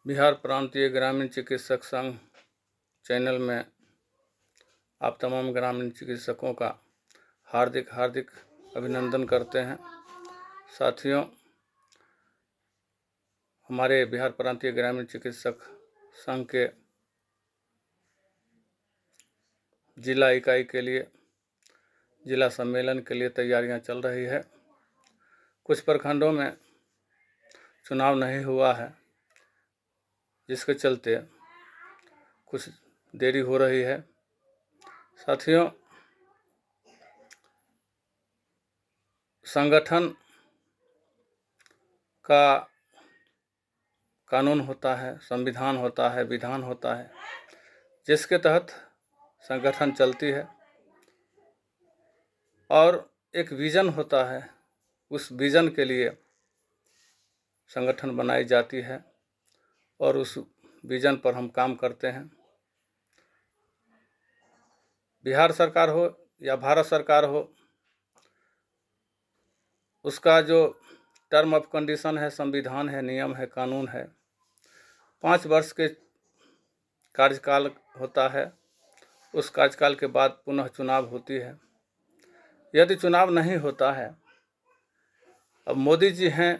बिहार प्रांतीय ग्रामीण चिकित्सक संघ चैनल में आप तमाम ग्रामीण चिकित्सकों का हार्दिक हार्दिक अभिनंदन करते हैं। साथियों, हमारे बिहार प्रांतीय ग्रामीण चिकित्सक संघ के जिला इकाई के लिए जिला सम्मेलन के लिए तैयारियां चल रही है। कुछ प्रखंडों में चुनाव नहीं हुआ है, जिसके चलते कुछ देरी हो रही है। साथियों, संगठन का कानून होता है, संविधान होता है, विधान होता है, जिसके तहत संगठन चलती है और एक विज़न होता है। उस विज़न के लिए संगठन बनाई जाती है और उस विज़न पर हम काम करते हैं। बिहार सरकार हो या भारत सरकार हो, उसका जो टर्म ऑफ कंडीशन है, संविधान है, नियम है, कानून है। 5 वर्ष के कार्यकाल होता है। उस कार्यकाल के बाद पुनः चुनाव होती है। यदि चुनाव नहीं होता है, अब मोदी जी हैं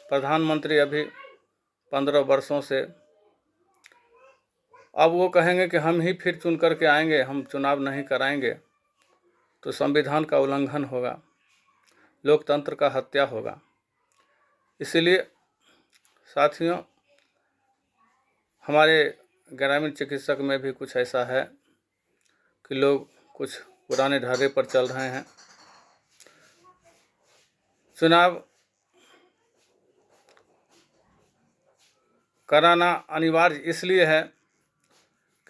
प्रधानमंत्री अभी 15 वर्षों से, अब वो कहेंगे कि हम ही फिर चुन करके आएंगे, हम चुनाव नहीं कराएंगे, तो संविधान का उल्लंघन होगा, लोकतंत्र का हत्या होगा। इसीलिए साथियों, हमारे ग्रामीण चिकित्सक में भी कुछ ऐसा है कि लोग कुछ पुराने ढर्रे पर चल रहे हैं। चुनाव कराना अनिवार्य इसलिए है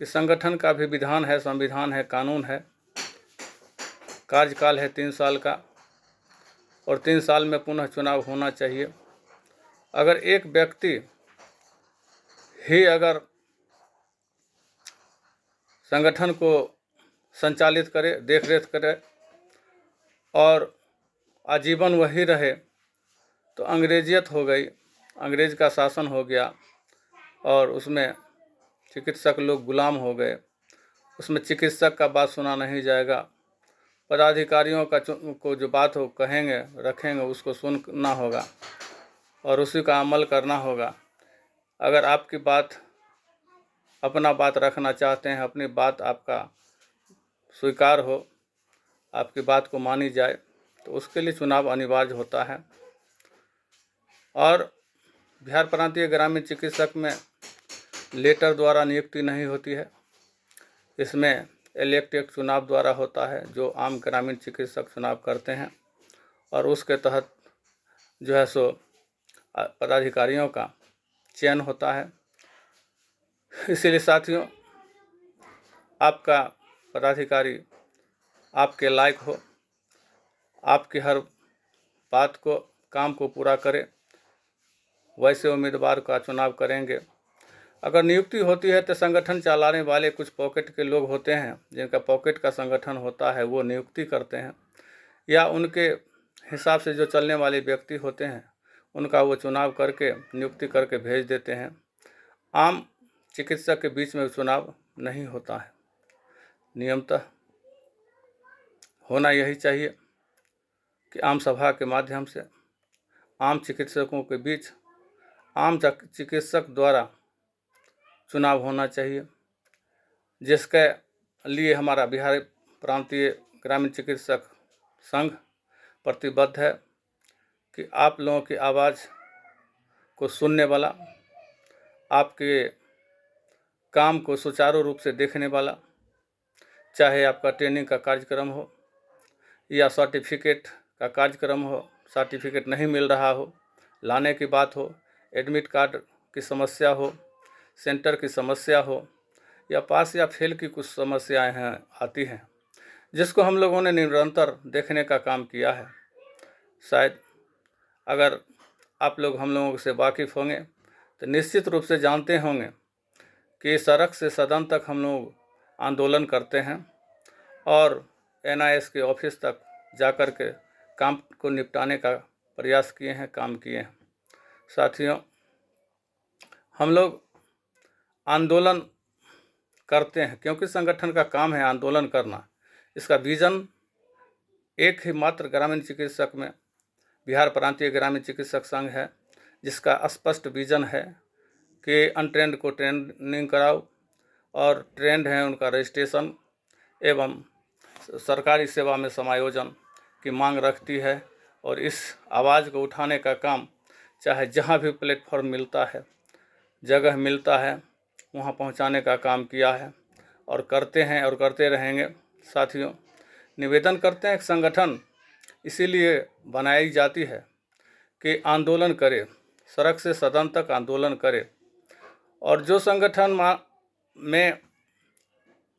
कि संगठन का भी विधान है, संविधान है, कानून है। कार्यकाल है 3 साल का और 3 साल में पुनः चुनाव होना चाहिए। अगर एक व्यक्ति ही अगर संगठन को संचालित करे, देख रेख करे और आजीवन वही रहे, तो अंग्रेजियत हो गई, अंग्रेज का शासन हो गया और उसमें चिकित्सक लोग गुलाम हो गए। उसमें चिकित्सक का बात सुना नहीं जाएगा। पदाधिकारियों को जो बात हो कहेंगे, रखेंगे, उसको सुनना होगा और उसी का अमल करना होगा। अगर आपकी बात, अपना बात रखना चाहते हैं, अपनी बात आपका स्वीकार हो, आपकी बात को मानी जाए, तो उसके लिए चुनाव अनिवार्य होता है। और बिहार प्रांतीय ग्रामीण चिकित्सक में लेटर द्वारा नियुक्ति नहीं होती है। इसमें इलेक्टेड चुनाव द्वारा होता है, जो आम ग्रामीण चिकित्सक चुनाव करते हैं और उसके तहत जो है सो पदाधिकारियों का चयन होता है। इसीलिए साथियों, आपका पदाधिकारी आपके लायक हो, आपकी हर बात को, काम को पूरा करे, वैसे उम्मीदवार का चुनाव करेंगे। अगर नियुक्ति होती है तो संगठन चलाने वाले कुछ पॉकेट के लोग होते हैं, जिनका पॉकेट का संगठन होता है, वो नियुक्ति करते हैं, या उनके हिसाब से जो चलने वाले व्यक्ति होते हैं, उनका वो चुनाव करके नियुक्ति करके भेज देते हैं। आम चिकित्सक के बीच में चुनाव नहीं होता है। नियमतः होना यही चाहिए कि आम सभा के माध्यम से आम चिकित्सकों के बीच आम चिकित्सक द्वारा चुनाव होना चाहिए, जिसके लिए हमारा बिहार प्रांतीय ग्रामीण चिकित्सक संघ प्रतिबद्ध है कि आप लोगों की आवाज़ को सुनने वाला, आपके काम को सुचारू रूप से देखने वाला, चाहे आपका ट्रेनिंग का कार्यक्रम हो या सर्टिफिकेट का कार्यक्रम हो, सर्टिफिकेट नहीं मिल रहा हो, लाने की बात हो, एडमिट कार्ड की समस्या हो, सेंटर की समस्या हो, या पास या फेल की कुछ समस्याएं हैं, आती हैं, जिसको हम लोगों ने निरंतर देखने का काम किया है। शायद अगर आप लोग हम लोगों से वाकिफ़ होंगे तो निश्चित रूप से जानते होंगे कि सड़क से सदन तक हम लोग आंदोलन करते हैं और NIS के ऑफिस तक जाकर के काम को निपटाने का प्रयास किए हैं, काम किए हैं। साथियों, हम लोग आंदोलन करते हैं, क्योंकि संगठन का काम है आंदोलन करना। इसका विज़न एक ही मात्र ग्रामीण चिकित्सक में बिहार प्रांतीय ग्रामीण चिकित्सक संघ है, जिसका स्पष्ट विज़न है कि अनट्रेंड को ट्रेनिंग कराओ और ट्रेंड हैं उनका रजिस्ट्रेशन एवं सरकारी सेवा में समायोजन की मांग रखती है। और इस आवाज़ को उठाने का काम चाहे जहां भी प्लेटफॉर्म मिलता है, जगह मिलता है, वहां पहुंचाने का काम किया है और करते हैं और करते रहेंगे। साथियों, निवेदन करते हैं कि संगठन इसीलिए बनाई जाती है कि आंदोलन करे, सड़क से सदन तक आंदोलन करे। और जो संगठन में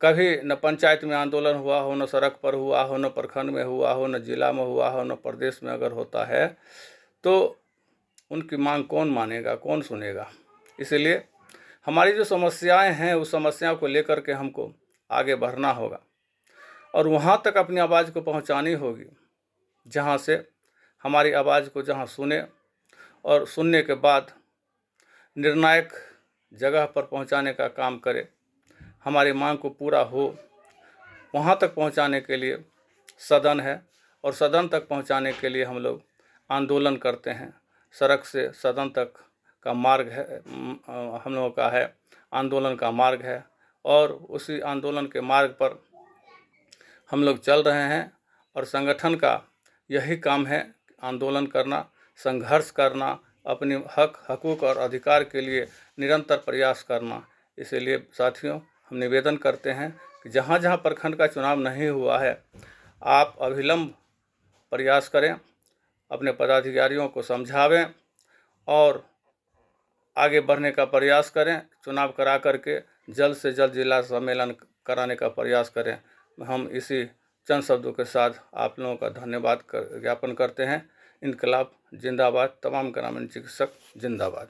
कभी न पंचायत में आंदोलन हुआ हो, न सड़क पर हुआ हो, न प्रखंड में हुआ हो, न जिला में हुआ हो, न प्रदेश में अगर होता है तो उनकी मांग कौन मानेगा, कौन सुनेगा। इसलिए हमारी जो समस्याएं हैं उस समस्याओं को लेकर के हमको आगे बढ़ना होगा और वहाँ तक अपनी आवाज़ को पहुँचानी होगी जहाँ से हमारी आवाज़ को जहाँ सुने और सुनने के बाद निर्णायक जगह पर पहुँचाने का काम करे, हमारी मांग को पूरा हो। वहाँ तक पहुँचाने के लिए सदन है और सदन तक पहुँचाने के लिए हम लोग आंदोलन करते हैं। सड़क से सदन तक का मार्ग है, हम लोगों का है, आंदोलन का मार्ग है और उसी आंदोलन के मार्ग पर हम लोग चल रहे हैं। और संगठन का यही काम है आंदोलन करना, संघर्ष करना, अपने हकूक़ और अधिकार के लिए निरंतर प्रयास करना। इसलिए साथियों, हम निवेदन करते हैं कि जहाँ जहाँ प्रखंड का चुनाव नहीं हुआ है, आप अविलंब प्रयास करें, अपने पदाधिकारियों को समझावें और आगे बढ़ने का प्रयास करें। चुनाव करा करके जल्द से जल्द जिला सम्मेलन कराने का प्रयास करें। हम इसी चंद शब्दों के साथ आप लोगों का धन्यवाद ज्ञापन करते हैं। इनकलाब जिंदाबाद, तमाम ग्रामीण चिकित्सक जिंदाबाद।